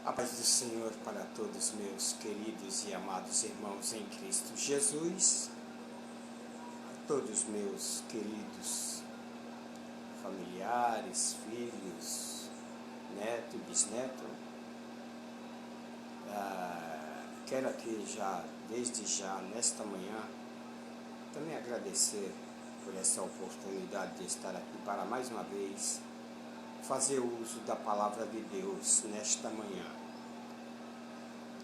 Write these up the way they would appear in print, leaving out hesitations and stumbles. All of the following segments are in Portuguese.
A paz do Senhor para todos meus queridos e amados irmãos em Cristo Jesus, a todos meus queridos familiares, filhos, neto e bisneto. Quero aqui desde já, nesta manhã, também agradecer por essa oportunidade de estar aqui para mais uma vez fazer uso da palavra de Deus nesta manhã.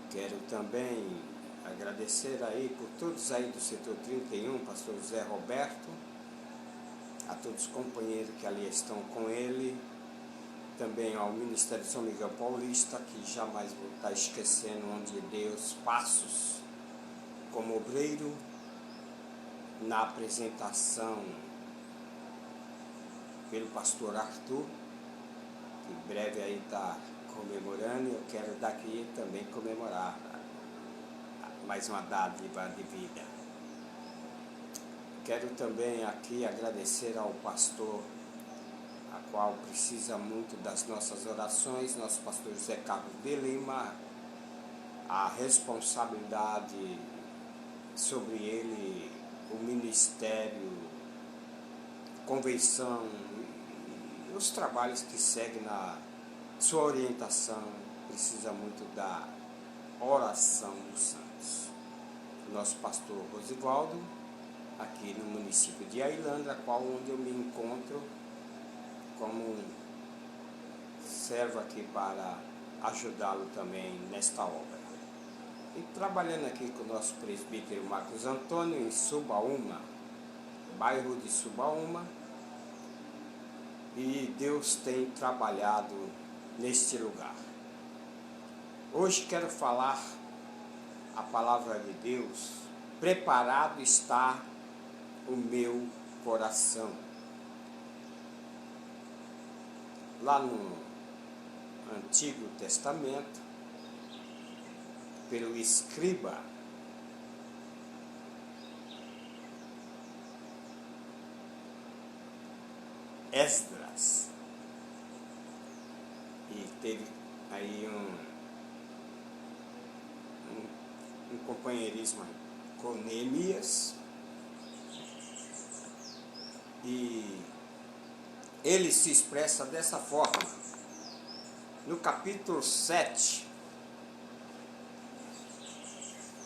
Quero também agradecer aí por todos aí do setor 31, pastor José Roberto, a todos os companheiros que ali estão com ele, também ao Ministério de São Miguel Paulista, que jamais vou estar esquecendo onde deu os passos como obreiro na apresentação pelo pastor Arthur, que em breve aí está comemorando, e eu quero daqui também comemorar mais uma dádiva de vida. Quero também aqui agradecer ao pastor, a qual precisa muito das nossas orações, nosso pastor José Carlos de Lima, a responsabilidade sobre ele, o ministério, convenção e os trabalhos que seguem na sua orientação, precisa muito da oração dos santos. O nosso pastor Rosivaldo, aqui no município de Ailandra, onde eu me encontro como servo aqui para ajudá-lo também nesta obra. E trabalhando aqui com o nosso presbítero Marcos Antônio em Subaúma, bairro de Subaúma, e Deus tem trabalhado neste lugar. Hoje quero falar a palavra de Deus. Preparado está o meu coração. Lá no Antigo Testamento, pelo escriba Esdras, e teve aí um companheirismo com Neemias, e ele se expressa dessa forma no capítulo 7,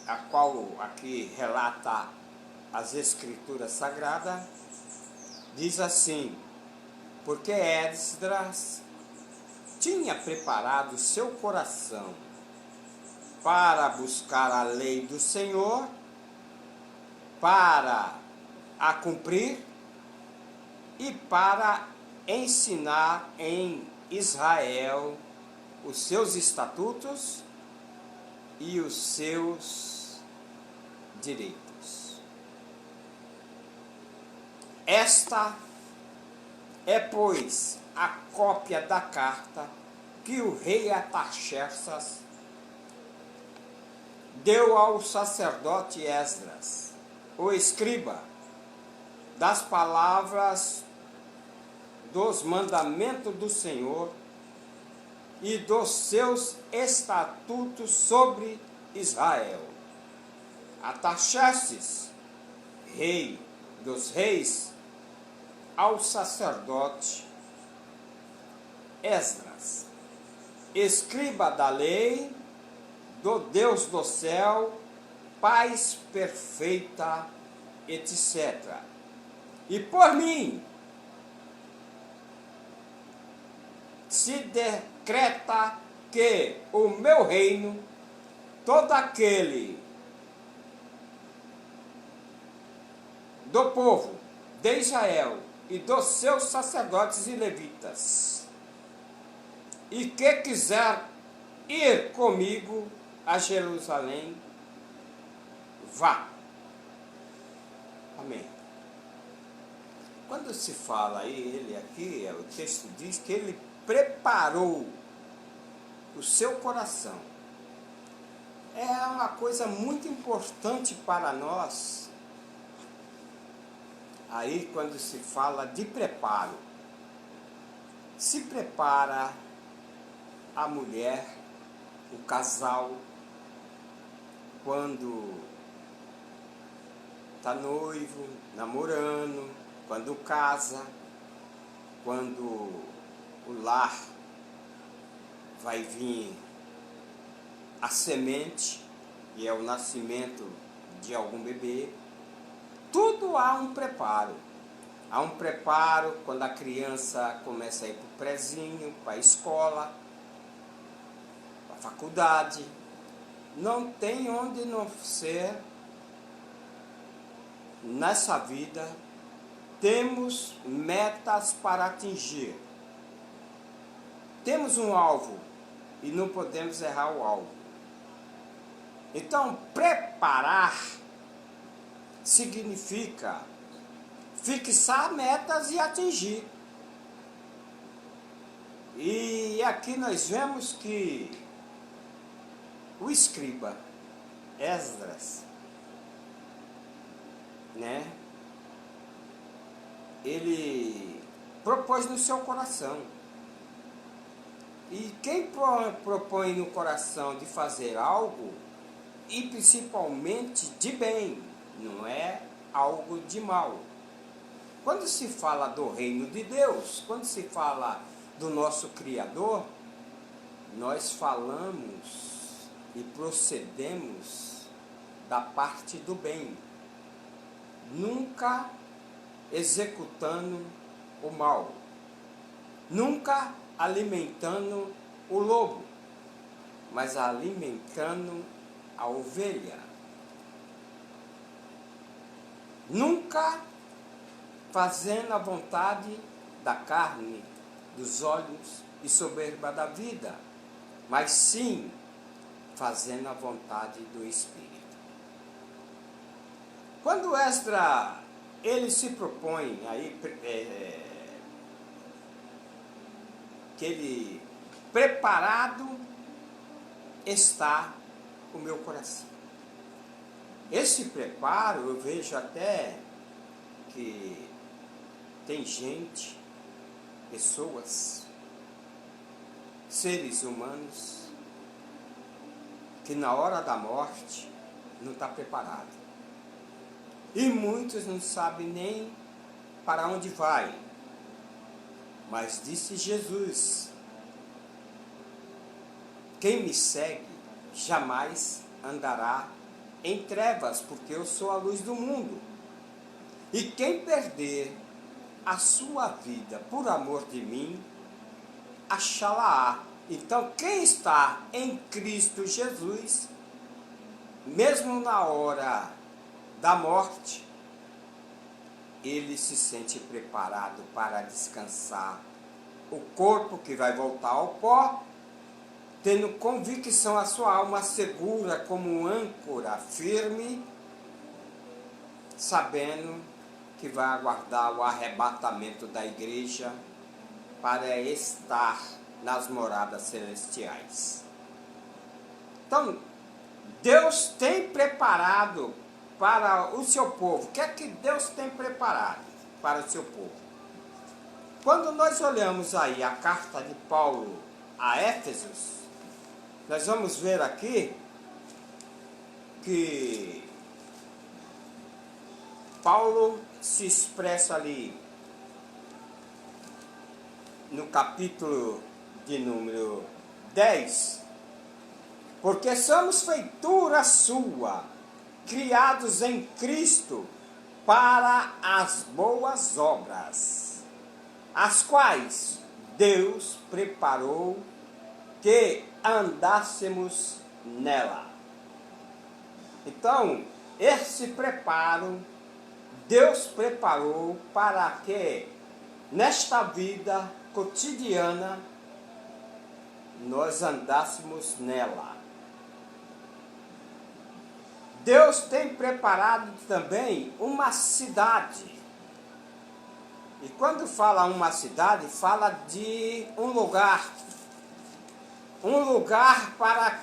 a qual aqui relata as Escrituras Sagradas. Diz assim: porque Esdras tinha preparado seu coração para buscar a lei do Senhor, para a cumprir e para ensinar em Israel os seus estatutos e os seus direitos. Esta é, pois, a cópia da carta que o rei Artaxerxes deu ao sacerdote Esdras, o escriba, das palavras dos mandamentos do Senhor e dos seus estatutos sobre Israel. Artaxerxes, rei dos reis, ao sacerdote Esdras, escriba da lei do Deus do céu, paz perfeita, etc. E por mim se decreta que o meu reino, todo aquele do povo de Israel e dos seus sacerdotes e levitas, e que quiser ir comigo a Jerusalém, vá. Amém. Quando se fala aí, ele aqui, o texto diz que ele preparou o seu coração. É uma coisa muito importante para nós. Aí, quando se fala de preparo, se prepara a mulher o casal, quando está noivo, namorando, quando casa, quando o lar vai vir a semente, e é o nascimento de algum bebê. Tudo há um preparo. Há um preparo quando a criança começa a ir para o prezinho, para a escola, para a faculdade. Não tem onde não ser. Nessa vida, temos metas para atingir. Temos um alvo e não podemos errar o alvo. Então, preparar significa fixar metas e atingir. E aqui nós vemos que o escriba Esdras, ele propôs no seu coração. E quem propõe no coração de fazer algo, e principalmente de bem, não é algo de mal. Quando se fala do reino de Deus, quando se fala do nosso Criador, nós falamos e procedemos da parte do bem, nunca executando o mal, nunca alimentando o lobo, mas alimentando a ovelha. Nunca fazendo a vontade da carne, dos olhos e soberba da vida, mas sim fazendo a vontade do Espírito. Quando Esdras, ele se propõe aí, que ele preparado está o meu coração. Esse preparo, eu vejo até que tem gente, pessoas, seres humanos, que na hora da morte não está preparado. E muitos não sabem nem para onde vai. Mas disse Jesus: quem me segue jamais andará em trevas, porque eu sou a luz do mundo. E quem perder a sua vida por amor de mim, achá-la-á. Então, quem está em Cristo Jesus, mesmo na hora da morte, ele se sente preparado para descansar o corpo que vai voltar ao pó, tendo convicção a sua alma segura como âncora firme, sabendo que vai aguardar o arrebatamento da igreja para estar nas moradas celestiais. Então, Deus tem preparado para o seu povo. O que é que Deus tem preparado para o seu povo? Quando nós olhamos aí a carta de Paulo a Éfesos, nós vamos ver aqui que Paulo se expressa ali no capítulo de número 10, porque somos feitura sua, criados em Cristo para as boas obras, as quais Deus preparou que andássemos nela. Então, esse preparo, Deus preparou para que, nesta vida cotidiana, nós andássemos nela. Deus tem preparado também uma cidade. E quando fala uma cidade, fala de um lugar para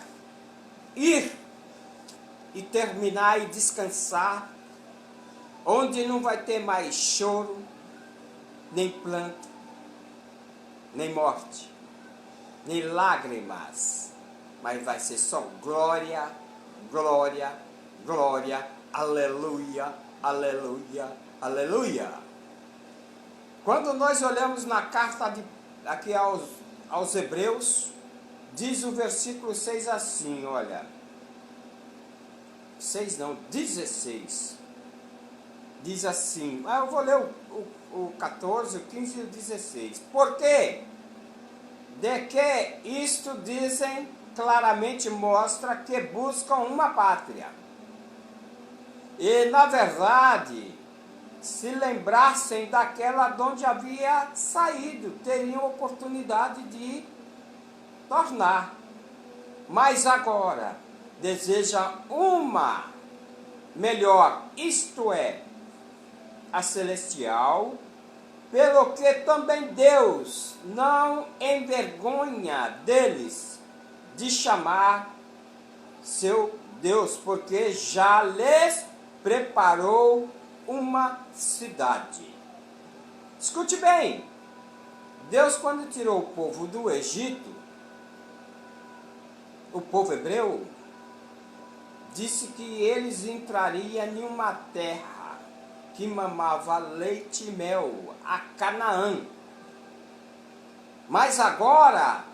ir e terminar e descansar, onde não vai ter mais choro, nem pranto, nem morte, nem lágrimas, mas vai ser só glória, glória, glória, aleluia, aleluia, aleluia. Quando nós olhamos na carta aqui aos Hebreus, diz o versículo 6 assim, olha, 6 não, 16, diz assim, eu vou ler o 14, o 15 e o 16, porque de que isto dizem claramente mostra que buscam uma pátria, e na verdade, se lembrassem daquela de onde havia saído, teriam oportunidade de tornar, mas agora deseja uma melhor, isto é, a celestial, pelo que também Deus não envergonha deles de chamar seu Deus, porque já lhes preparou uma cidade. Escute bem, Deus, quando tirou o povo do Egito, o povo hebreu, disse que eles entrariam em uma terra que mamava leite e mel, a Canaã. Mas agora,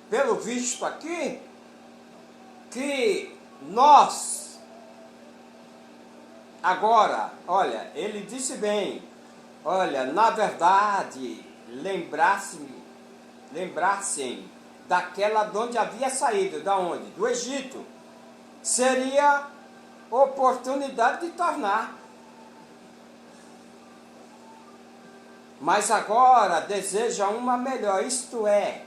pelo visto aqui, que nós, agora, olha, ele disse bem, olha, na verdade, lembrassem daquela de onde havia saído, da onde? Do Egito, seria oportunidade de tornar. Mas agora deseja uma melhor, isto é,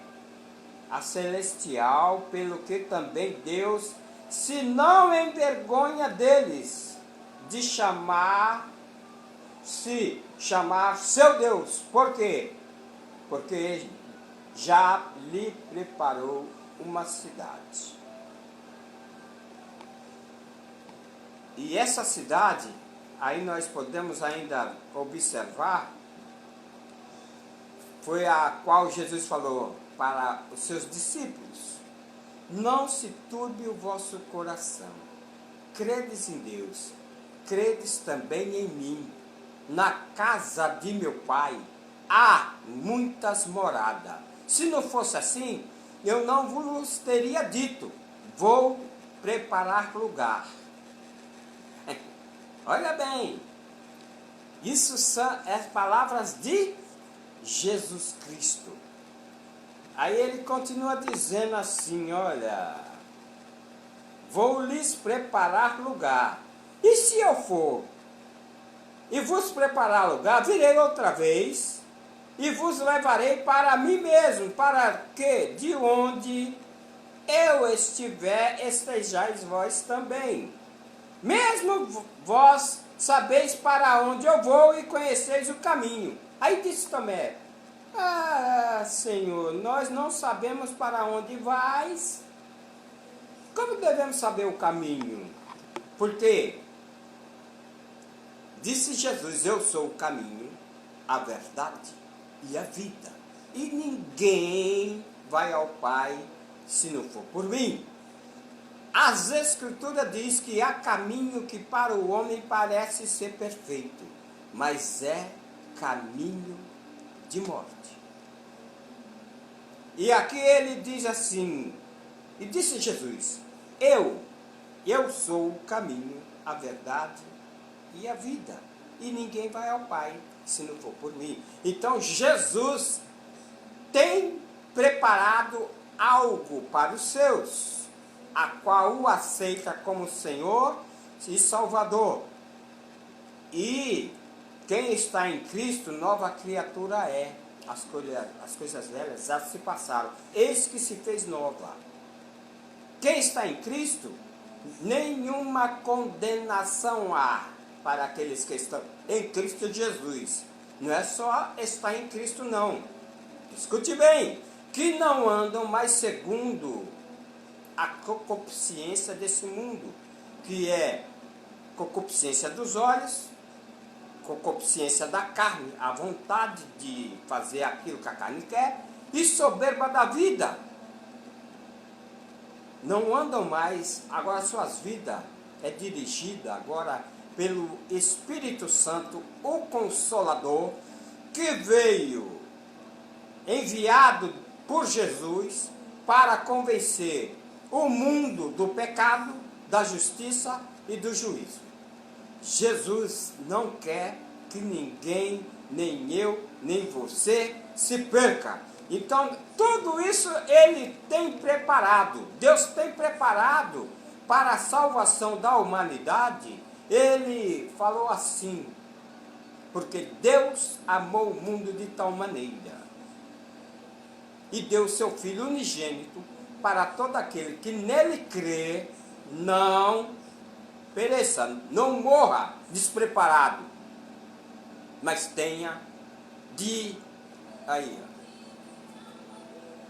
a celestial, pelo que também Deus se não envergonha deles de chamar seu Deus. Por quê? Porque já lhe preparou uma cidade. E essa cidade, aí nós podemos ainda observar, foi a qual Jesus falou para os seus discípulos: não se turbe o vosso coração, credes em Deus, credes também em mim. Na casa de meu Pai há muitas moradas. Se não fosse assim, eu não vos teria dito, vou preparar lugar. Olha bem, isso são as palavras de Jesus Cristo. Aí ele continua dizendo assim, olha, vou lhes preparar lugar. E se eu for e vos preparar lugar, virei outra vez e vos levarei para mim mesmo, para que de onde eu estiver, estejais vós também. Mesmo vós sabeis para onde eu vou e conheceis o caminho. Aí disse Tomé, Senhor, nós não sabemos para onde vais. Como devemos saber o caminho? Porque disse Jesus, eu sou o caminho, a verdade e a vida. E ninguém vai ao Pai se não for por mim. As Escrituras diz que há caminho que para o homem parece ser perfeito, mas é caminho de morte. E aqui ele diz assim, e disse Jesus, eu sou o caminho, a verdade e a vida, e ninguém vai ao Pai se não for por mim. Então Jesus tem preparado algo para os seus, a qual o aceita como Senhor e Salvador. E quem está em Cristo, nova criatura é. As coisas velhas já se passaram, eis que se fez nova. Quem está em Cristo, nenhuma condenação há para aqueles que estão em Cristo Jesus. Não é só estar em Cristo, não. Escute bem, que não andam mais segundo a concupiscência desse mundo, que é concupiscência dos olhos, concupiscência da carne, a vontade de fazer aquilo que a carne quer, e soberba da vida. não andam mais, agora suas vidas é dirigida agora pelo Espírito Santo, o Consolador, que veio enviado por Jesus para convencer o mundo do pecado, da justiça e do juízo. Jesus não quer que ninguém, nem eu, nem você, se perca. Então, tudo isso Ele tem preparado. Deus tem preparado para a salvação da humanidade. Ele falou assim, porque Deus amou o mundo de tal maneira e deu seu Filho unigênito para todo aquele que nele crê, não pereça, não morra despreparado, mas tenha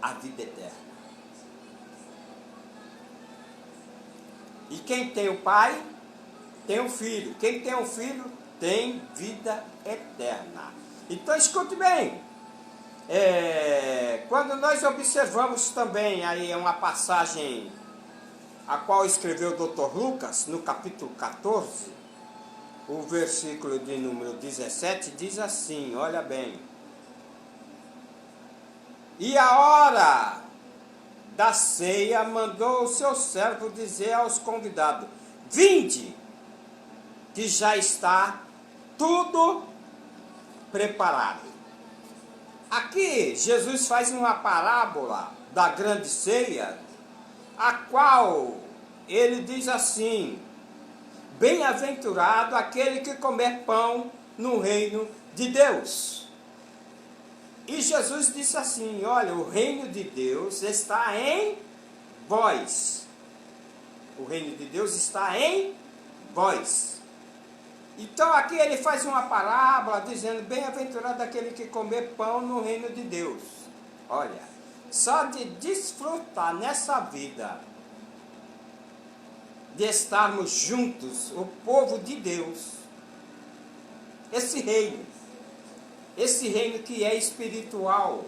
a vida eterna. E quem tem o Pai, tem o Filho. Quem tem o Filho, tem vida eterna. Então escute bem. Quando nós observamos também aí uma passagem a qual escreveu o Dr. Lucas, no capítulo 14, o versículo de número 17, diz assim, olha bem. E a hora da ceia mandou o seu servo dizer aos convidados, vinde, que já está tudo preparado. Aqui, Jesus faz uma parábola da grande ceia, a qual ele diz assim, bem-aventurado aquele que comer pão no reino de Deus. E Jesus disse assim, olha, o reino de Deus está em vós. O reino de Deus está em vós. Então aqui ele faz uma parábola dizendo, bem-aventurado aquele que comer pão no reino de Deus. Olha, só de desfrutar nessa vida, de estarmos juntos, o povo de Deus, esse reino que é espiritual.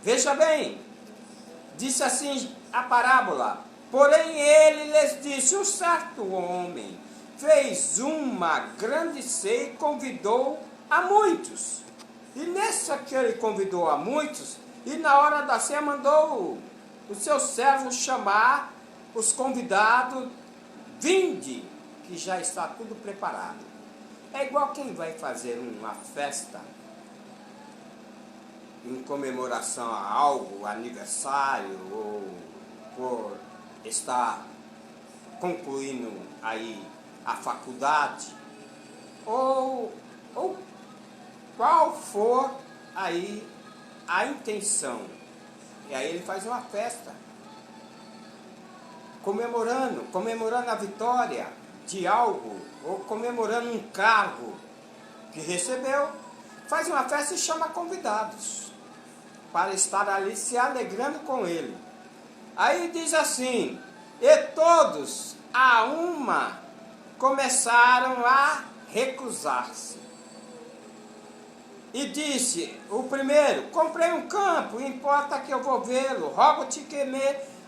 Veja bem, disse assim a parábola, porém ele lhes disse, um certo homem fez uma grande ceia e convidou a muitos. E nessa que ele convidou a muitos, e na hora da ceia mandou o seu servo chamar os convidados, vinde, que já está tudo preparado. É igual quem vai fazer uma festa em comemoração a algo, aniversário, ou por estar concluindo aí a faculdade, ou qual for aí a intenção. E aí ele faz uma festa, comemorando a vitória de algo, ou comemorando um cargo que recebeu, faz uma festa e chama convidados para estar ali se alegrando com ele. Aí diz assim, e todos a uma começaram a recusar-se. E disse o primeiro, comprei um campo, importa que eu vou vê-lo, rogo-te que me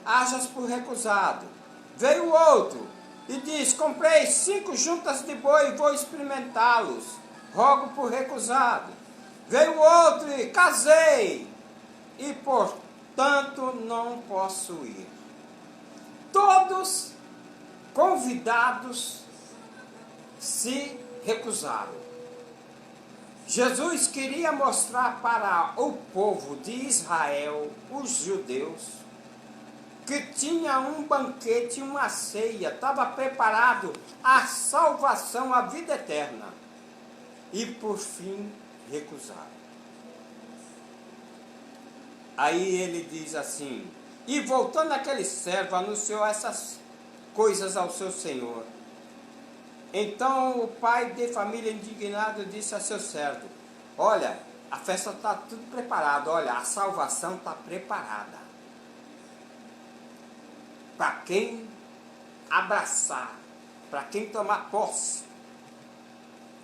hajas por recusado. Veio o outro e disse, comprei 5 juntas de boi e vou experimentá-los, rogo por recusado. Veio o outro e casei, e portanto não posso ir. Todos convidados se recusaram. Jesus queria mostrar para o povo de Israel, os judeus, que tinha um banquete, uma ceia, estava preparado a salvação, a vida eterna. E por fim, recusaram. Aí ele diz assim, e voltando aquele servo, anunciou essas coisas ao seu senhor. Então o pai de família indignado disse a seu servo, olha, a festa está tudo preparada, olha, a salvação está preparada. Para quem abraçar, para quem tomar posse.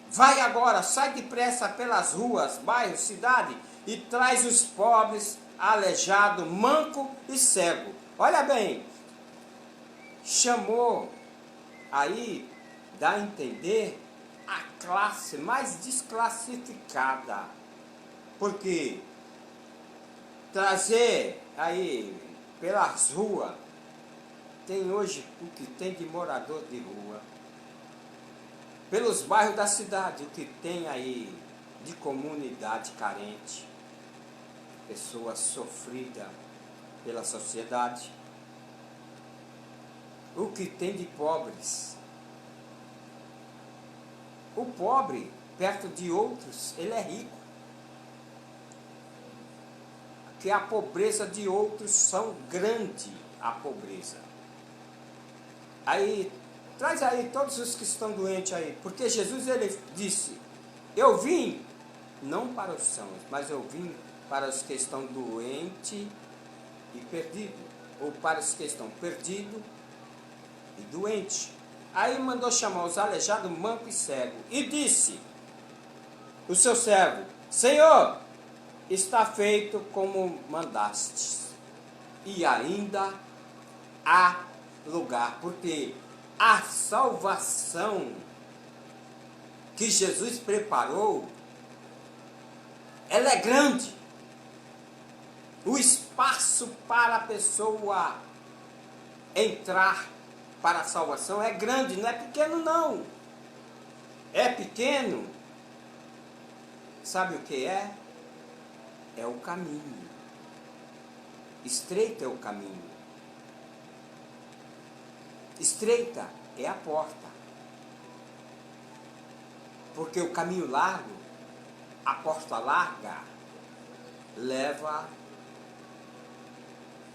Vai agora, sai depressa pelas ruas, bairros, cidade, e traz os pobres, aleijado, manco e cego. Olha bem, chamou aí, dá a entender, a classe mais desclassificada. Porque trazer aí pelas ruas, tem hoje o que tem de morador de rua. Pelos bairros da cidade, o que tem aí de comunidade carente, pessoas sofridas pela sociedade. O que tem de pobres. O pobre, perto de outros, ele é rico. Que a pobreza de outros são grande, a pobreza. Aí, traz aí todos os que estão doentes aí, porque Jesus ele disse, eu vim, não para os sãos, mas eu vim para os que estão doentes e perdidos, ou para os que estão perdidos e doentes. Aí mandou chamar os aleijados, manco e cego, e disse, o seu servo, Senhor, está feito como mandastes, e ainda há lugar, porque a salvação que Jesus preparou, ela é grande. O espaço para a pessoa entrar para a salvação é grande, não é pequeno não. É pequeno, sabe o que é? É o caminho. Estreito é o caminho. Estreita é a porta. Porque o caminho largo, a porta larga, leva,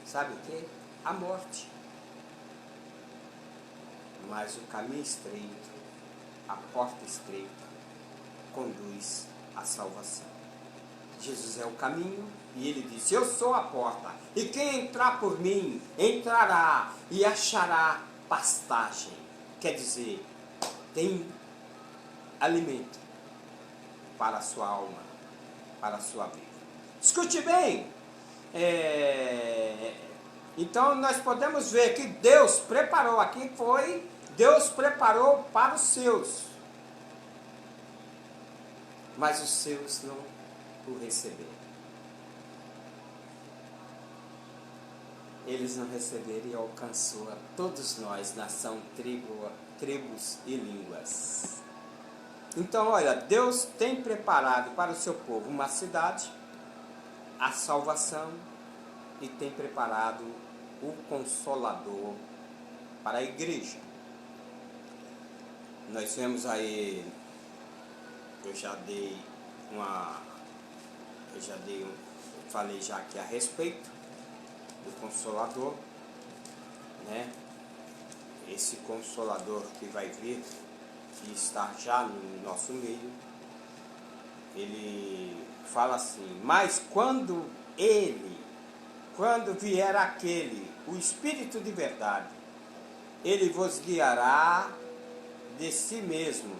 sabe o que? A morte. Mas o caminho estreito, a porta estreita, conduz à salvação. Jesus é o caminho e ele disse, eu sou a porta, e quem entrar por mim, entrará e achará pastagem. Quer dizer, tem alimento para a sua alma, para a sua vida. Escute bem, então nós podemos ver que Deus preparou, aqui foi, Deus preparou para os seus, mas os seus não o receberam. Eles não receberam e alcançou a todos nós, nação, tribos e línguas. Então, olha, Deus tem preparado para o seu povo uma cidade, a salvação, e tem preparado o Consolador para a igreja. Nós vemos aí, falei já aqui a respeito do Consolador, né? Esse Consolador que vai vir, que está já no nosso meio, ele fala assim, mas quando vier aquele, o Espírito de verdade, ele vos guiará de si mesmo.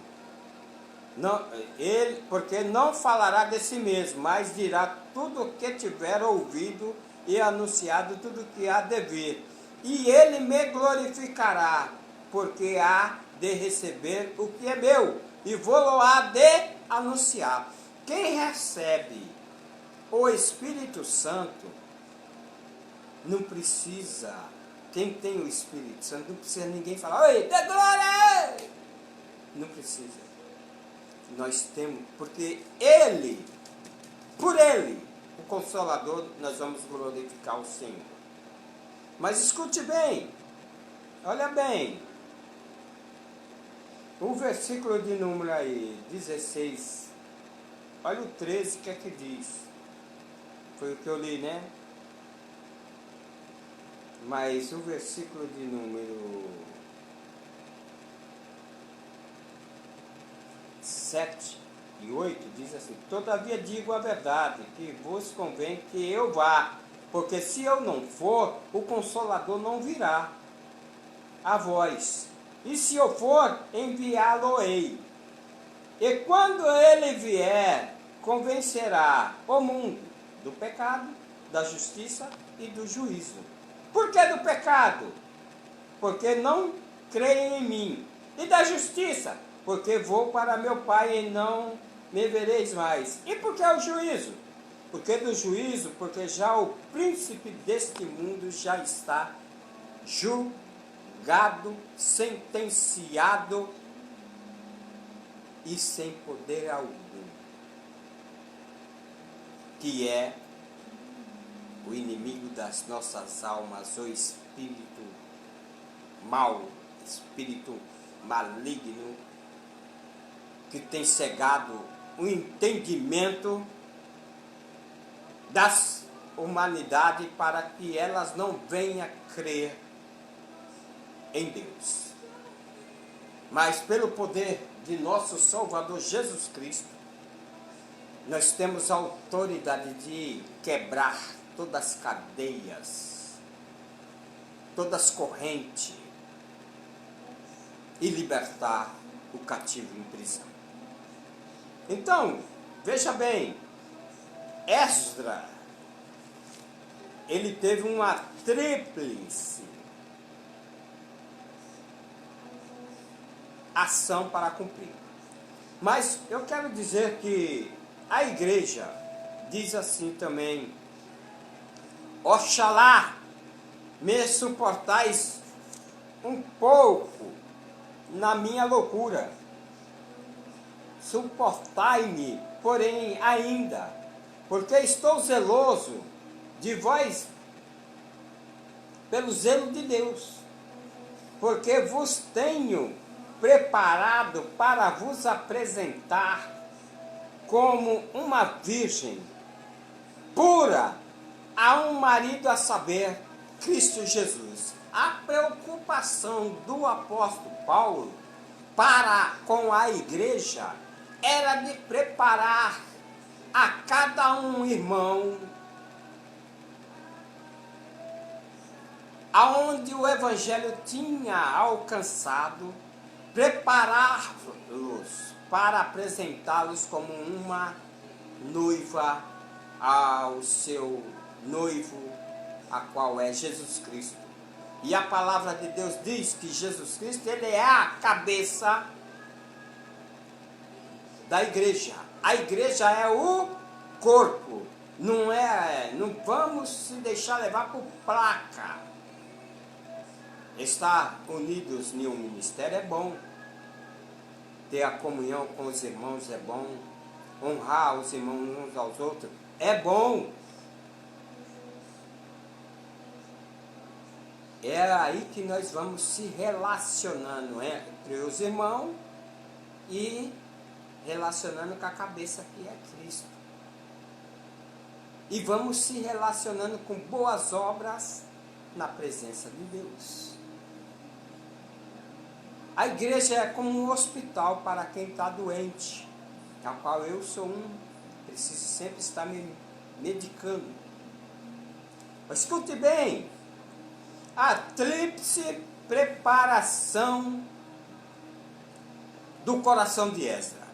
Porque não falará de si mesmo, mas dirá tudo o que tiver ouvido e anunciado tudo o que há de vir. E ele me glorificará, porque há de receber o que é meu, e vou-lo-á de anunciar. Quem recebe o Espírito Santo, não precisa, quem tem o Espírito Santo, não precisa ninguém falar, oi, dê glória! Não precisa. Nós temos, porque por ele, o Consolador, nós vamos glorificar o Senhor. Mas escute bem, olha bem, o versículo de número aí, 16, olha o 13, o que é que diz? Foi o que eu li, né? Mas o versículo de número 7 e 8 diz assim, todavia digo a verdade, que vos convém que eu vá, porque se eu não for, o Consolador não virá a vós. E se eu for, enviá-lo-ei. E quando ele vier, convencerá o mundo do pecado, da justiça e do juízo. Por que do pecado? Porque não creem em mim. E da justiça? Porque vou para meu Pai e não me vereis mais. E por que o juízo? Porque do juízo, porque já o príncipe deste mundo já está julgado, sentenciado e sem poder algum, que é o inimigo das nossas almas, o espírito mau, espírito maligno, que tem cegado o entendimento das humanidade para que elas não venham crer em Deus. Mas pelo poder de nosso Salvador Jesus Cristo, nós temos a autoridade de quebrar todas as cadeias, todas as correntes e libertar o cativo em prisão. Então, veja bem, Esdras, ele teve uma tríplice ação para cumprir. Mas eu quero dizer que a igreja diz assim também: oxalá me suportais um pouco na minha loucura. Suportai-me, porém, ainda, porque estou zeloso de vós pelo zelo de Deus, porque vos tenho preparado para vos apresentar como uma virgem pura a um marido, a saber, Cristo Jesus. A preocupação do apóstolo Paulo para com a igreja era de preparar a cada um irmão aonde o evangelho tinha alcançado, prepará-los para apresentá-los como uma noiva ao seu noivo, a qual é Jesus Cristo. E a palavra de Deus diz que Jesus Cristo, ele é a cabeça da igreja. A igreja é o corpo. Não vamos se deixar levar por placa. Estar unidos em um ministério é bom. Ter a comunhão com os irmãos é bom. Honrar os irmãos uns aos outros é bom. É aí que nós vamos se relacionando entre os irmãos e relacionando com a cabeça que é Cristo. E vamos se relacionando com boas obras na presença de Deus. A igreja é como um hospital para quem está doente, ao qual eu sou preciso sempre estar me medicando. Escute bem, a tríplice preparação do coração de Esdras.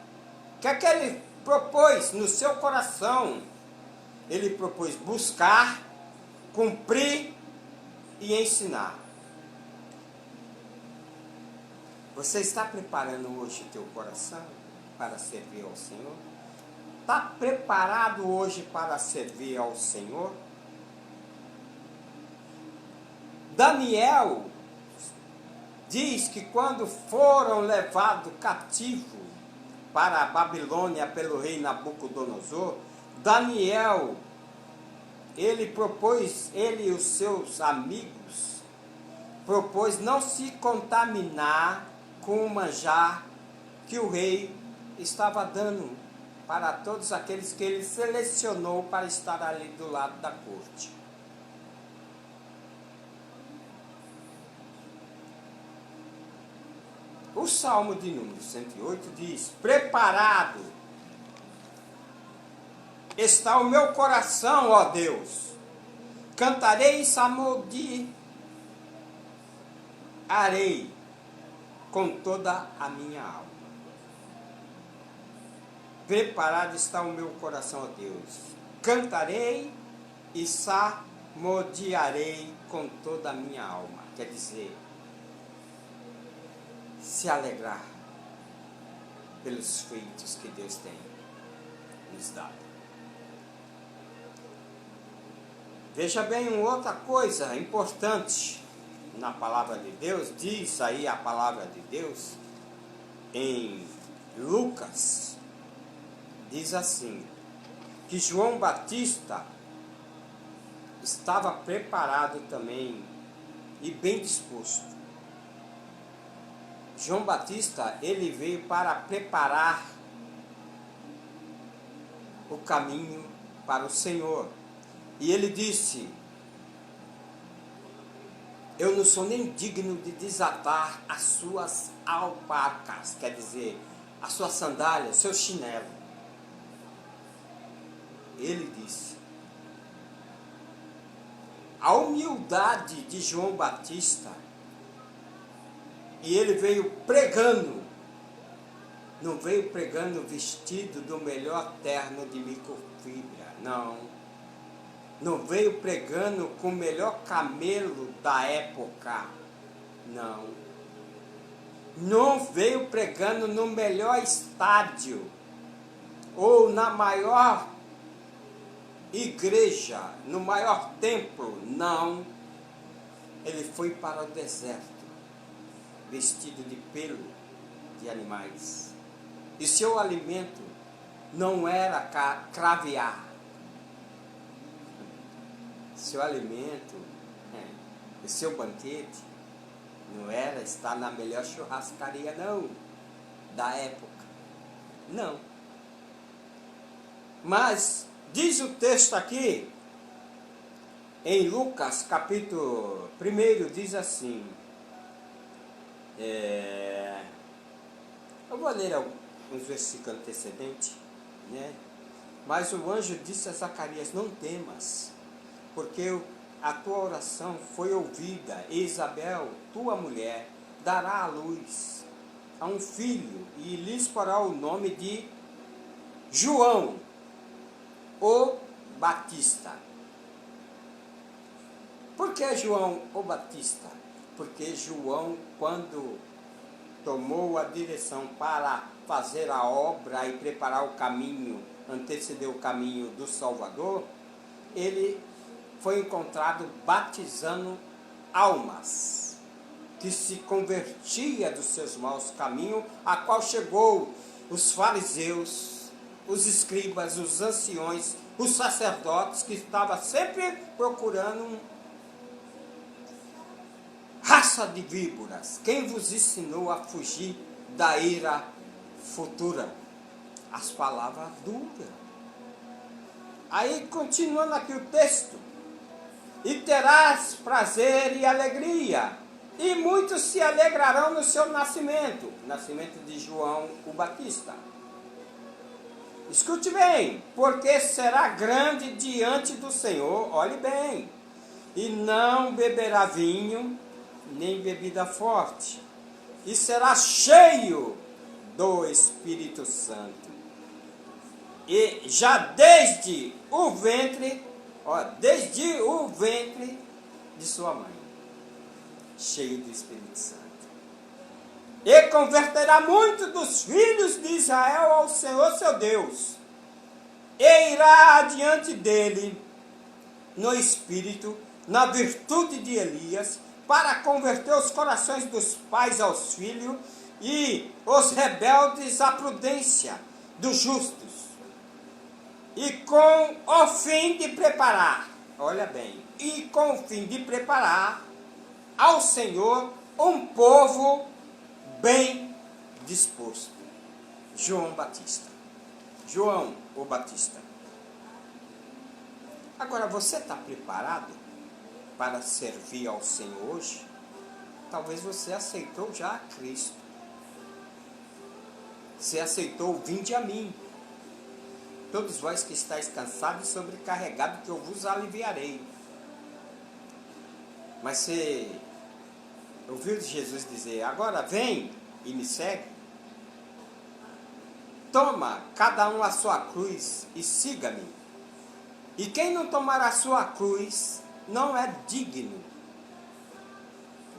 O que é que ele propôs no seu coração? Ele propôs buscar, cumprir e ensinar. Você está preparando hoje o teu coração para servir ao Senhor? Está preparado hoje para servir ao Senhor? Daniel diz que quando foram levados cativo para a Babilônia pelo rei Nabucodonosor, Daniel, ele e os seus amigos, propôs não se contaminar com o manjar que o rei estava dando para todos aqueles que ele selecionou para estar ali do lado da corte. O Salmo de número 108 diz: preparado está o meu coração, ó Deus, cantarei e salmodiarei com toda a minha alma. Preparado está o meu coração, ó Deus, cantarei e salmodiarei com toda a minha alma. Quer dizer, se alegrar pelos feitos que Deus tem nos dado. Veja bem, uma outra coisa importante na palavra de Deus, diz aí a palavra de Deus em Lucas, diz assim, que João Batista estava preparado também e bem disposto. João Batista, ele veio para preparar o caminho para o Senhor. E ele disse, eu não sou nem digno de desatar as suas alparcas, quer dizer, as suas sandálias, seu chinelo. Ele disse. A humildade de João Batista, e ele veio pregando, não veio pregando vestido do melhor terno de microfibra, não veio pregando com o melhor camelo da época, não veio pregando no melhor estádio, ou na maior igreja, no maior templo, não. Ele foi para o deserto, vestido de pelo de animais. E seu alimento não era caviar. Seu alimento, o seu banquete, não era estar na melhor churrascaria, não, da época. Não. Mas diz o texto aqui, em Lucas, capítulo 1, diz assim, eu vou ler uns versículos antecedentes, né? Mas o anjo disse a Zacarias, não temas, porque a tua oração foi ouvida, e Isabel, tua mulher, dará à luz a um filho, e lhes porá o nome de João, o Batista. Por que João o Batista? Porque João, quando tomou a direção para fazer a obra e preparar o caminho, anteceder o caminho do Salvador, ele foi encontrado batizando almas, que se convertia dos seus maus caminhos, a qual chegou os fariseus, os escribas, os anciões, os sacerdotes, que estavam sempre procurando raça de víboras. Quem vos ensinou a fugir da ira futura? As palavras duras. Aí, continuando aqui o texto, e terás prazer e alegria, e muitos se alegrarão no seu nascimento, nascimento de João o Batista. Escute bem, porque será grande diante do Senhor, olhe bem, e não beberá vinho, nem bebida forte, e será cheio do Espírito Santo. E já desde o ventre de sua mãe, cheio do Espírito Santo. E converterá muito dos filhos de Israel ao Senhor seu Deus, e irá adiante dele no Espírito, na virtude de Elias, para converter os corações dos pais aos filhos, e os rebeldes à prudência dos justos, e com o fim de preparar, olha bem, e com o fim de preparar ao Senhor um povo bem disposto. João Batista. João o Batista. Agora, você está preparado para servir ao Senhor hoje? Talvez você aceitou já a Cristo. Você aceitou, vinde a mim, todos vós que estáis cansados e sobrecarregados, que eu vos aliviarei. Mas você ouviu Jesus dizer, agora vem e me segue? Toma cada um a sua cruz e siga-me. E quem não tomar a sua cruz não é digno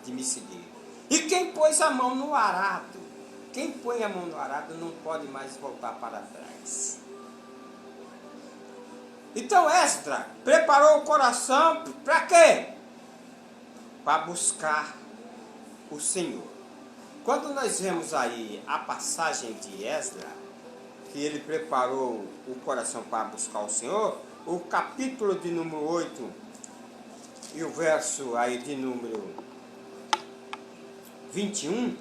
de me seguir. E quem pôs a mão no arado, quem põe a mão no arado não pode mais voltar para trás. Então Esdras preparou o coração para quê? Para buscar o Senhor. Quando nós vemos aí a passagem de Esdras, que ele preparou o coração para buscar o Senhor, o capítulo de número 8 e o verso aí de número 21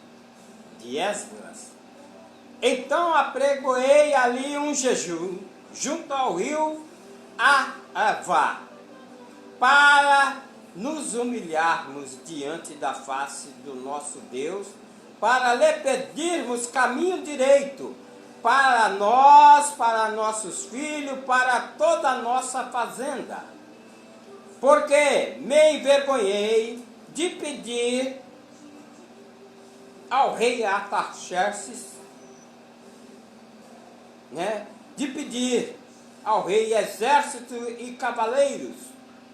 de Esdras. Então apregoei ali um jejum junto ao rio Ahava, para nos humilharmos diante da face do nosso Deus, para lhe pedirmos caminho direito, para nós, para nossos filhos, para toda a nossa fazenda. Porque me envergonhei de pedir ao rei Artaxerxes, de pedir ao rei exército e cavaleiros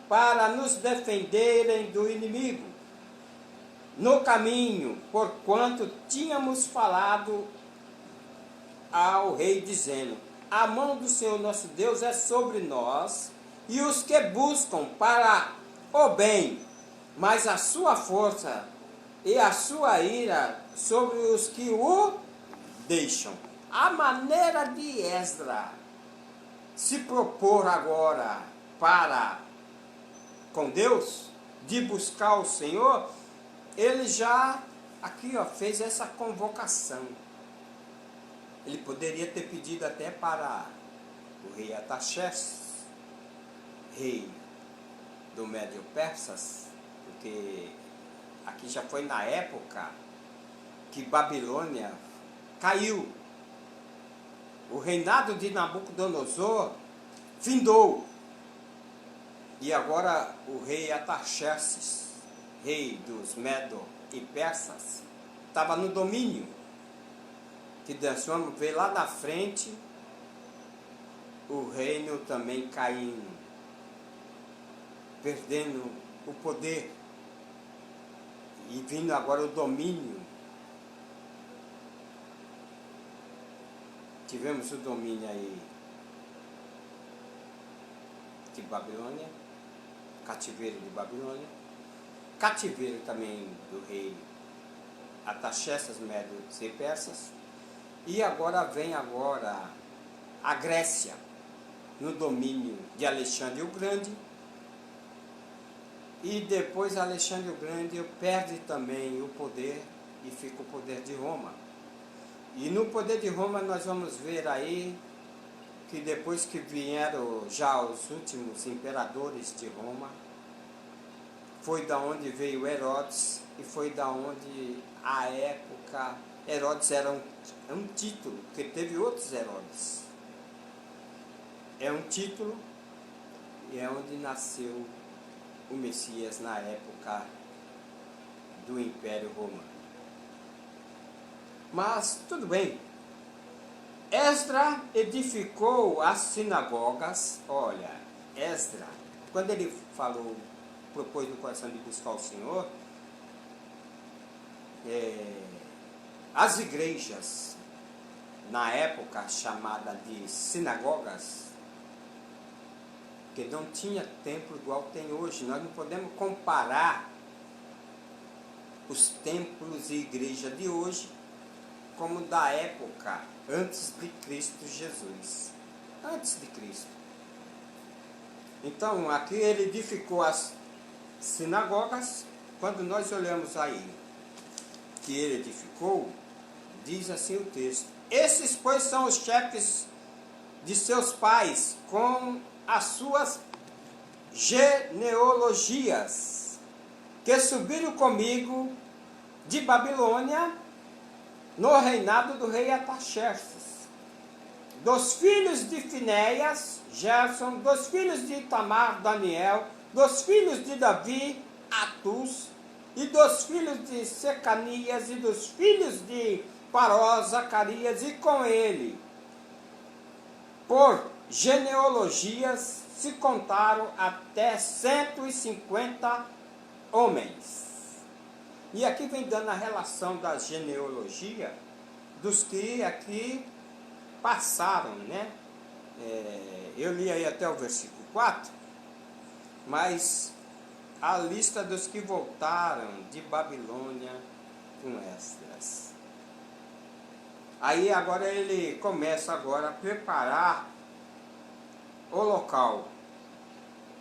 para nos defenderem do inimigo no caminho, porquanto tínhamos falado ao rei dizendo: a mão do Senhor nosso Deus é sobre nós e os que buscam para o bem, mas a sua força e a sua ira sobre os que o deixam. A maneira de Esdras se propor agora para com Deus, de buscar o Senhor, ele já aqui fez essa convocação. Ele poderia ter pedido até para o rei Artaxerxes, rei do Médio Persas, porque aqui já foi na época que Babilônia caiu. O reinado de Nabucodonosor findou. E agora o rei Artaxerxes, rei dos Medo e Persas, estava no domínio. Que nós vamos ver lá na frente o reino também caindo, perdendo o poder e vindo agora o domínio. Tivemos o domínio aí de Babilônia, cativeiro de Babilônia, cativeiro também do rei Artaxerxes, Medos e Persas, e agora vem a Grécia, no domínio de Alexandre o Grande, e depois Alexandre o Grande perde também o poder e fica o poder de Roma. E no poder de Roma nós vamos ver aí que depois que vieram já os últimos imperadores de Roma, foi da onde veio Herodes, e foi da onde a época Herodes era um título, porque teve outros Herodes. É um título e é onde nasceu o Messias na época do Império Romano. Mas tudo bem. Esdras edificou as sinagogas. Olha, Esdras, quando ele falou, propôs no coração de buscar o Senhor, as igrejas, na época chamada de sinagogas, que não tinha templo igual tem hoje. Nós não podemos comparar os templos e igreja de hoje como da época antes de Cristo Jesus. Antes de Cristo. Então, aqui ele edificou as sinagogas. Quando nós olhamos aí que ele edificou, diz assim o texto: esses, pois, são os chefes de seus pais, com as suas genealogias, que subiram comigo de Babilônia, no reinado do rei Artaxerxes. Dos filhos de Finéias, Gerson; dos filhos de Itamar, Daniel; dos filhos de Davi, Atus; e dos filhos de Secanias, e dos filhos de Paró, Zacarias, e com ele, por genealogias, se contaram até 150 homens. E aqui vem dando a relação da genealogia dos que aqui passaram, né? Eu li aí até o versículo 4, mas a lista dos que voltaram de Babilônia com Esdras. Aí agora ele começa agora a preparar o local.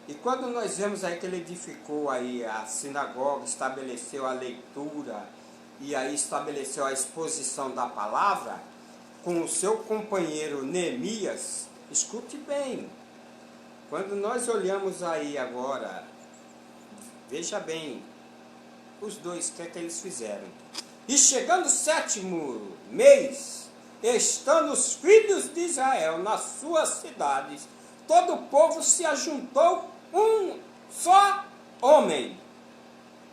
E quando nós vemos aí que ele edificou aí a sinagoga, estabeleceu a leitura e aí estabeleceu a exposição da palavra com o seu companheiro Neemias, escute bem. Quando nós olhamos aí agora, veja bem, os dois, o que é que eles fizeram? E chegando o 7º mês, estando os filhos de Israel nas suas cidades, todo o povo se ajuntou um só homem,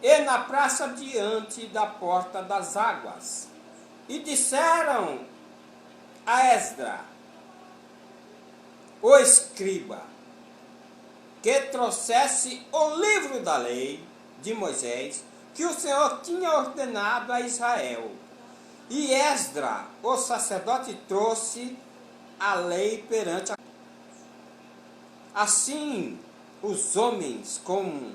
e na praça diante da porta das águas, e disseram a Esdra, o escriba, que trouxesse o livro da lei de Moisés, que o Senhor tinha ordenado a Israel. E Esdra, o sacerdote, trouxe a lei perante a... Assim, os homens como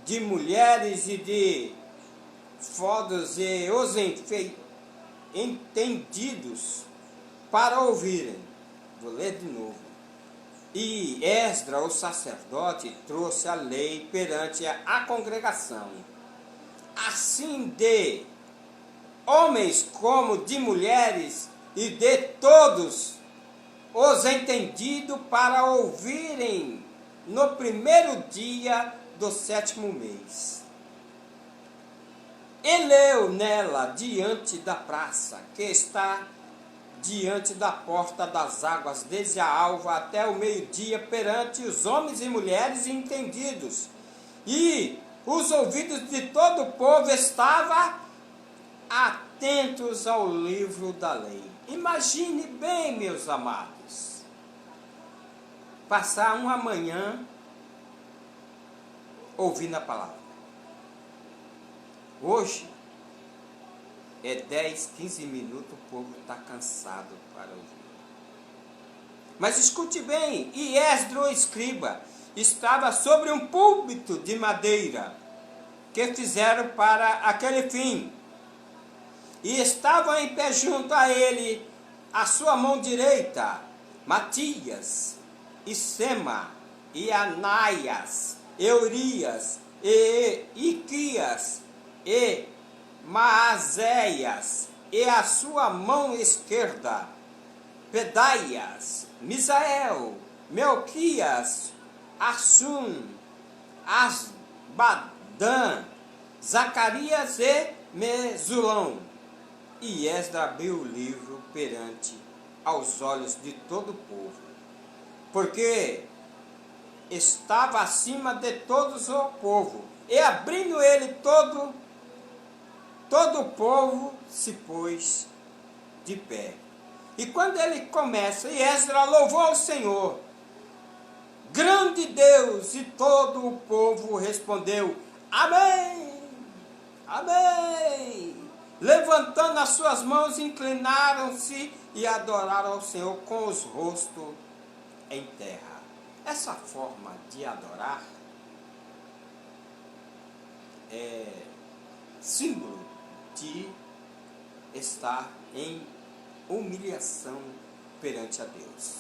de mulheres e de fodos e os entendidos para ouvirem. Vou ler de novo. E Esdra, o sacerdote, trouxe a lei perante a congregação, assim de homens como de mulheres e de todos os entendidos para ouvirem no primeiro dia do 7º mês. E leu nela diante da praça, que está diante da porta das águas, desde a alva até o meio-dia, perante os homens e mulheres entendidos. E os ouvidos de todo o povo estavam atentos ao livro da lei. Imagine bem, meus amados, passar uma manhã ouvindo a palavra. Hoje, é 10, 15 minutos, o povo está cansado para ouvir. Mas escute bem, e Esdra, o escriba, estava sobre um púlpito de madeira, que fizeram para aquele fim. E estavam em pé junto a ele, a sua mão direita, Matias, e Sema, e Anaias, Eurias, e Iquias, e Maazéias, e a sua mão esquerda, Pedaias, Misael, Melquias, Assum, Asbadã, Zacarias e Mesulão. E Esdra abriu o livro perante aos olhos de todo o povo, porque estava acima de todos o povo, e abrindo ele todo o povo se pôs de pé. E quando ele começa, e Esdra louvou ao Senhor, grande Deus, e todo o povo respondeu, amém, amém. Levantando as suas mãos, inclinaram-se e adoraram ao Senhor com os rostos em terra. Essa forma de adorar é símbolo de estar em humilhação perante a Deus.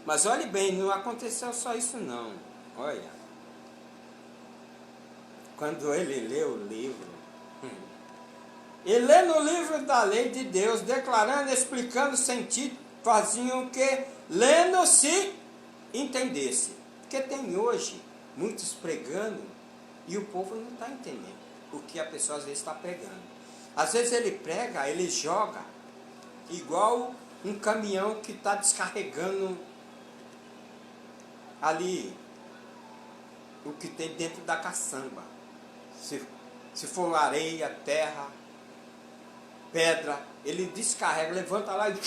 Mas olhe bem, não aconteceu só isso não. Olha, quando ele leu o livro, ele lê no livro da lei de Deus, declarando, explicando o sentido, faziam que lendo se entendesse. Porque tem hoje muitos pregando e o povo não está entendendo o que a pessoa às vezes está pregando. Às vezes ele prega, ele joga, igual um caminhão que está descarregando ali o que tem dentro da caçamba. Se for areia, terra, pedra, ele descarrega, levanta lá e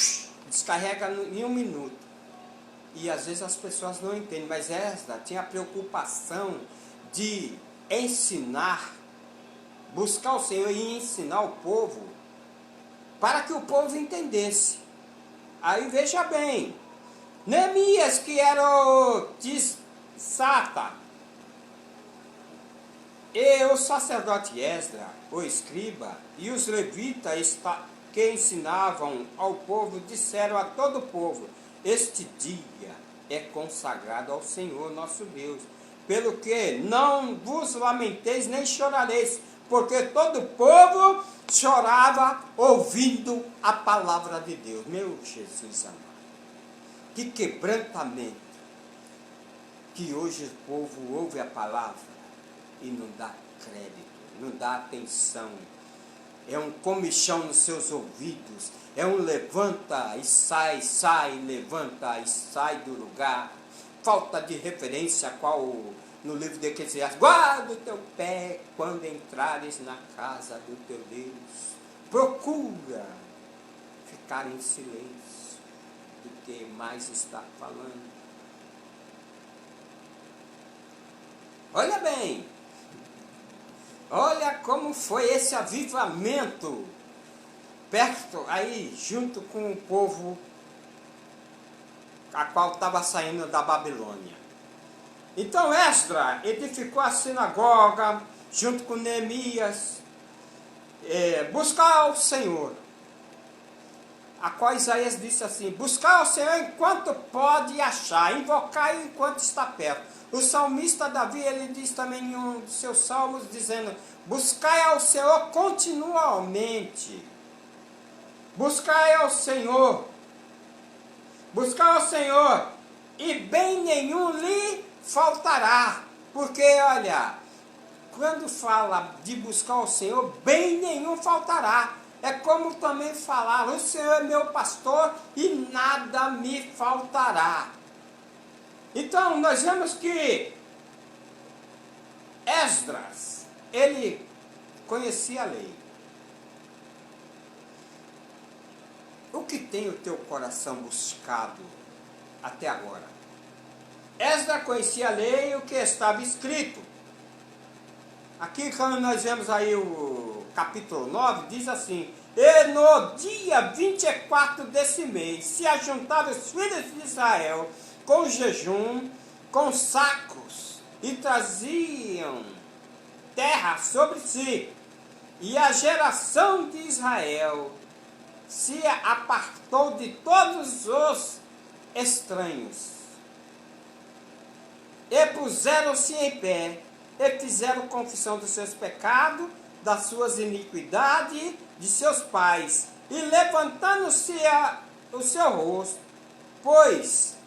descarrega em 1 minuto. E às vezes as pessoas não entendem, mas Esdra tinha a preocupação de ensinar, buscar o Senhor e ensinar o povo, para que o povo entendesse. Aí veja bem, Neemias, que era o Tisata, e o sacerdote Esdra, o escriba, e os levitas que ensinavam ao povo, disseram a todo o povo: este dia é consagrado ao Senhor nosso Deus, pelo que não vos lamenteis nem chorareis, porque todo o povo chorava ouvindo a palavra de Deus. Meu Jesus amado, que quebrantamento, que hoje o povo ouve a palavra e não dá crédito, não dá atenção. É um comichão nos seus ouvidos, é um levanta e sai, levanta e sai do lugar. Falta de referência, qual no livro de Eclesiastes: guarda o teu pé quando entrares na casa do teu Deus. Procura ficar em silêncio do que mais está falando. Olha bem, olha como foi esse avivamento perto aí, junto com o povo a qual estava saindo da Babilônia. Então Esdra edificou a sinagoga junto com Neemias, buscar o Senhor, a qual Isaías disse assim: buscar o Senhor enquanto pode achar, invocar enquanto está perto. O salmista Davi, ele diz também em um dos seus salmos, dizendo: buscai ao Senhor continuamente. Buscai ao Senhor. Buscai ao Senhor, e bem nenhum lhe faltará. Porque, olha, quando fala de buscar ao Senhor, bem nenhum faltará. É como também falar: o Senhor é meu pastor e nada me faltará. Então, nós vemos que Esdras, ele conhecia a lei. O que tem o teu coração buscado até agora? Esdras conhecia a lei e o que estava escrito. Aqui, quando nós vemos aí o capítulo 9, diz assim: e no dia 24 desse mês se ajuntaram os filhos de Israel com jejum, com sacos, e traziam terra sobre si. E a geração de Israel se apartou de todos os estranhos. E puseram-se em pé, e fizeram confissão dos seus pecados, das suas iniquidades, de seus pais, e levantando-se o seu rosto, pois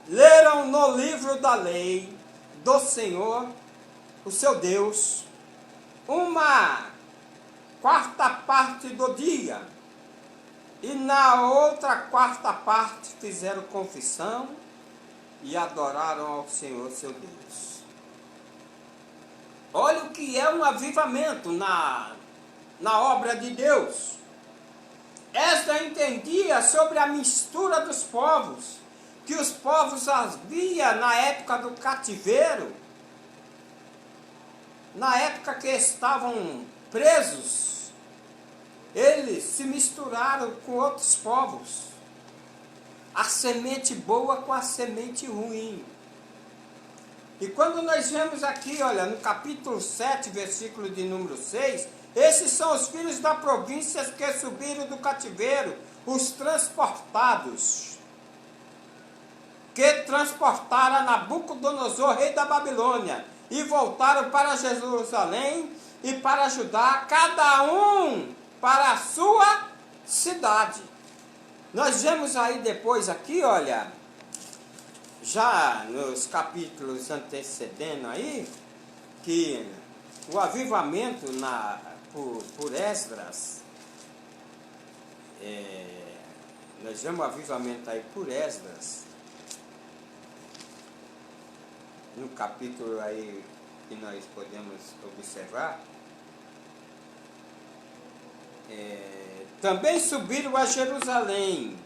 leram no livro da lei do Senhor, o seu Deus, uma quarta parte do dia, e na outra quarta parte fizeram confissão e adoraram ao Senhor, seu Deus. Olha o que é um avivamento na obra de Deus. Esdras entendia sobre a mistura dos povos, que os povos havia na época do cativeiro, na época que estavam presos, eles se misturaram com outros povos, a semente boa com a semente ruim. E quando nós vemos aqui, olha, no capítulo 7, versículo de número 6, esses são os filhos da província que subiram do cativeiro, os transportados, que transportaram a Nabucodonosor, rei da Babilônia, e voltaram para Jerusalém e para Judá, cada um para a sua cidade. Nós vemos aí depois aqui, olha, já nos capítulos antecedendo aí, que o avivamento por Esdras, nós vemos o avivamento aí por Esdras, no capítulo aí que nós podemos observar. Também subiram a Jerusalém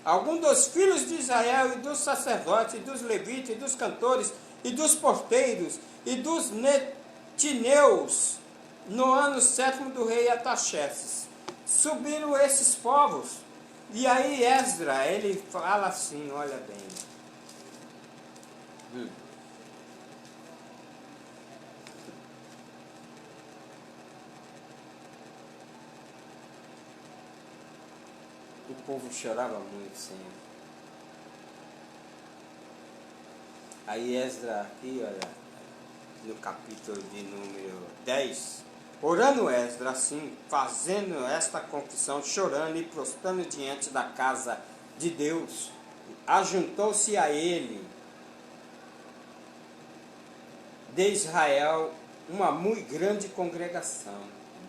alguns dos filhos de Israel, e dos sacerdotes, e dos levitas, e dos cantores, e dos porteiros, e dos netineus, no ano 7º do rei Artaxerxes. Subiram esses povos. E aí Esdra, ele fala assim, olha bem. O povo chorava muito, Senhor. Aí Esdra aqui, olha, no capítulo de número 10, orando Esdra assim, fazendo esta confissão, chorando e prostrando diante da casa de Deus, ajuntou-se a ele de Israel uma muito grande congregação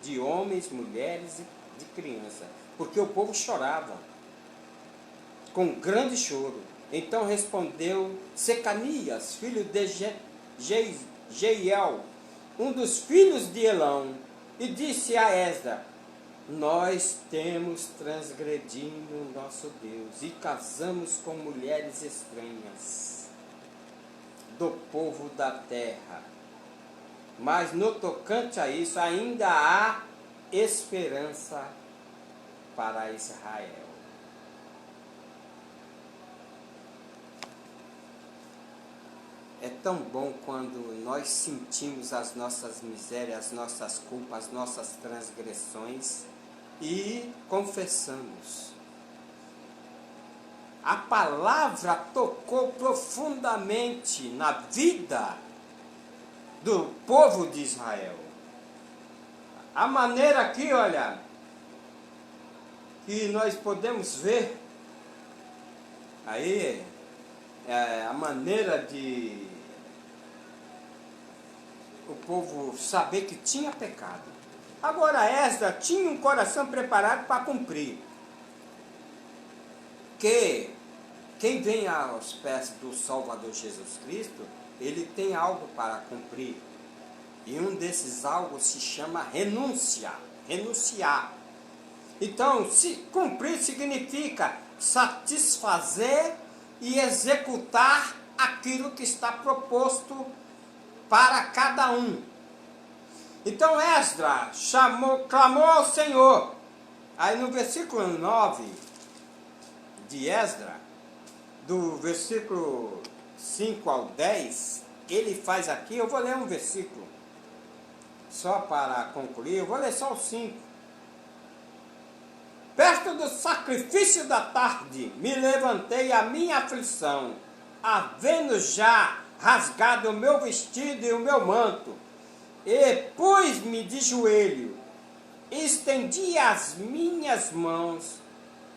de homens, mulheres e de crianças, porque o povo chorava com grande choro. Então respondeu Secanias, filho de Jeiel, um dos filhos de Elão, e disse a Esdra: nós temos transgredido nosso Deus e casamos com mulheres estranhas do povo da terra. Mas no tocante a isso ainda há esperança para Israel. É tão bom quando nós sentimos as nossas misérias, as nossas culpas, as nossas transgressões e confessamos. A palavra tocou profundamente na vida do povo de Israel. A maneira aqui, olha, que nós podemos ver aí, a maneira de o povo saber que tinha pecado. Agora Esdra tinha um coração preparado para cumprir. Que quem vem aos pés do Salvador Jesus Cristo, ele tem algo para cumprir. E um desses algo se chama renúncia, renunciar. Então, se cumprir significa satisfazer e executar aquilo que está proposto para cada um. Então Esdra clamou ao Senhor. Aí no versículo 9 de Esdra, do versículo 5 ao 10, ele faz aqui, eu vou ler um versículo, só para concluir, eu vou ler só o 5. Perto do sacrifício da tarde, me levantei a minha aflição, havendo já rasgado o meu vestido e o meu manto, e pus-me de joelho, estendi as minhas mãos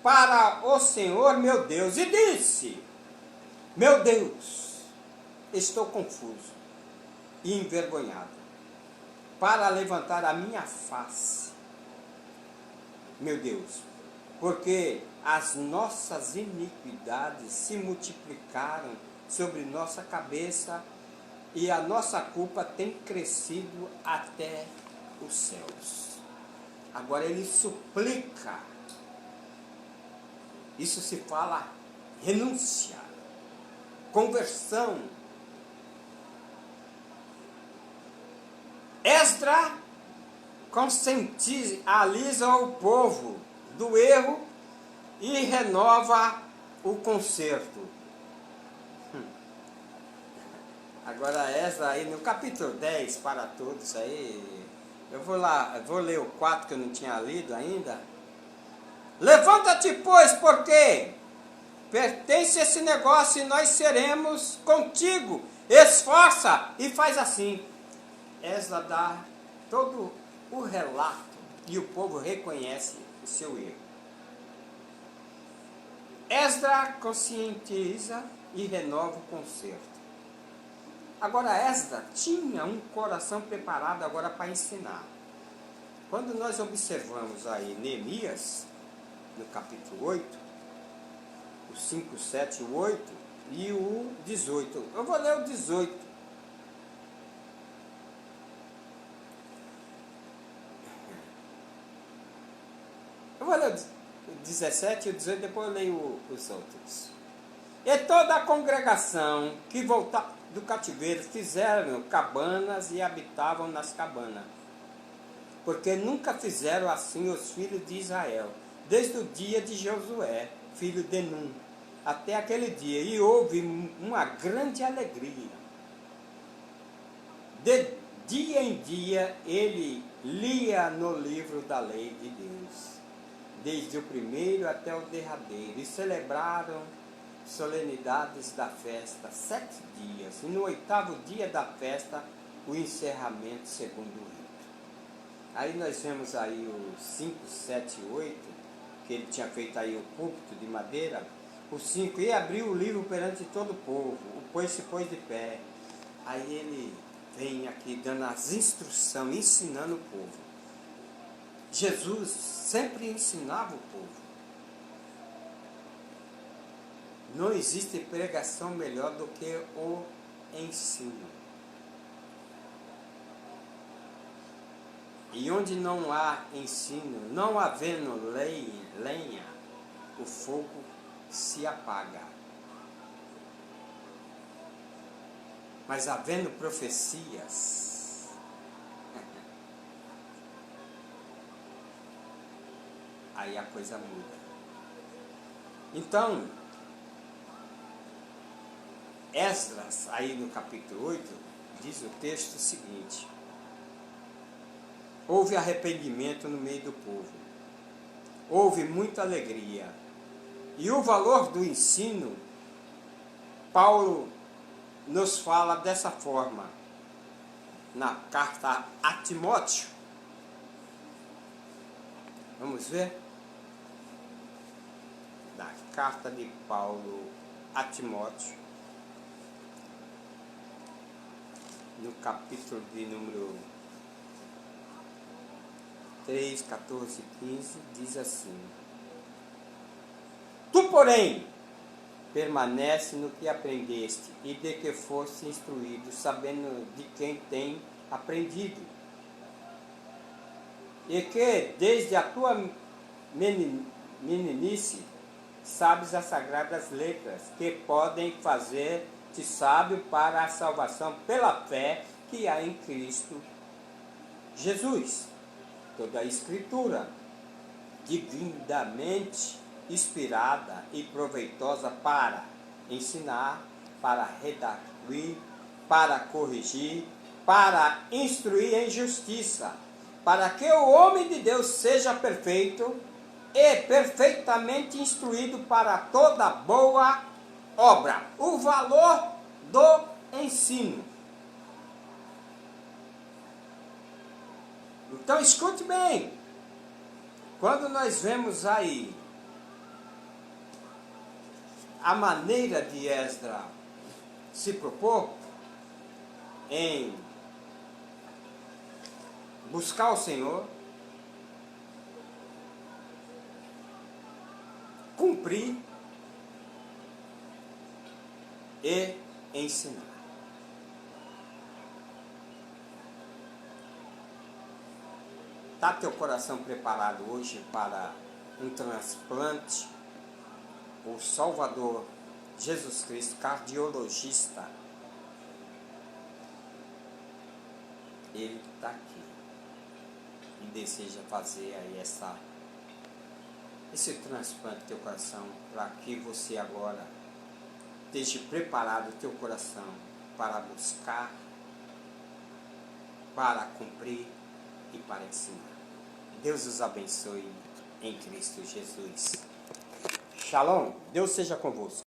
para o Senhor meu Deus, e disse: meu Deus, estou confuso e envergonhado para levantar a minha face, meu Deus, porque as nossas iniquidades se multiplicaram sobre nossa cabeça e a nossa culpa tem crescido até os céus. Agora ele suplica. Isso se fala renúncia, conversão. Esdra conscientiza o povo do erro e renova o conserto. Agora Esdra aí no capítulo 10, para todos aí, eu vou ler o 4 que eu não tinha lido ainda. Levanta-te, pois, porque pertence esse negócio e nós seremos contigo. Esforça e faz assim. Esdra dá todo o relato e o povo reconhece o seu erro. Esdra conscientiza e renova o conserto. Agora Esdra tinha um coração preparado agora para ensinar. Quando nós observamos aí Neemias, no capítulo 8, o 5, 7, o 8 e o 18. Eu vou ler o 18. Eu vou ler o 17 e o 18, depois eu leio os outros. E toda a congregação que voltava do cativeiro fizeram cabanas e habitavam nas cabanas, porque nunca fizeram assim os filhos de Israel, desde o dia de Josué, filho de Nun, até aquele dia. E houve uma grande alegria. De dia em dia ele lia no livro da lei de Deus, desde o primeiro até o derradeiro, e celebraram solenidades da festa 7 dias, e no 8º dia da festa o encerramento segundo o rito. Aí nós vemos aí o 5, 7 e 8, que ele tinha feito aí o púlpito de madeira. O 5, e abriu o livro perante todo o povo, o pois se pôs de pé. Aí ele vem aqui dando as instruções, ensinando o povo. Jesus sempre ensinava o povo. Não existe pregação melhor do que o ensino. E onde não há ensino, não havendo lenha, o fogo se apaga. Mas havendo profecias, aí a coisa muda. Então, Esdras, aí no capítulo 8, diz o texto seguinte: houve arrependimento no meio do povo, houve muita alegria. E o valor do ensino, Paulo nos fala dessa forma, na carta a Timóteo. Vamos ver? Na carta de Paulo a Timóteo, no capítulo de número 3, 14 e 15, diz assim: tu, porém, permanece no que aprendeste e de que foste instruído, sabendo de quem tem aprendido, e que desde a tua meninice sabes as sagradas letras, que podem fazer-te sábio para a salvação pela fé que há em Cristo Jesus. Toda a Escritura, divinamente inspirada e proveitosa para ensinar, para redarguir, para corrigir, para instruir em justiça, para que o homem de Deus seja perfeito e perfeitamente instruído para toda boa obra. O valor do ensino. Então escute bem, quando nós vemos aí a maneira de Esdras se propor em buscar o Senhor, cumprir e ensinar. Está teu coração preparado hoje para um transplante? O Salvador Jesus Cristo, cardiologista, ele está aqui e deseja fazer aí esse transplante do teu coração, para que você agora esteja preparado o teu coração para buscar, para cumprir e para ensinar. Deus os abençoe em Cristo Jesus. Shalom, Deus seja convosco.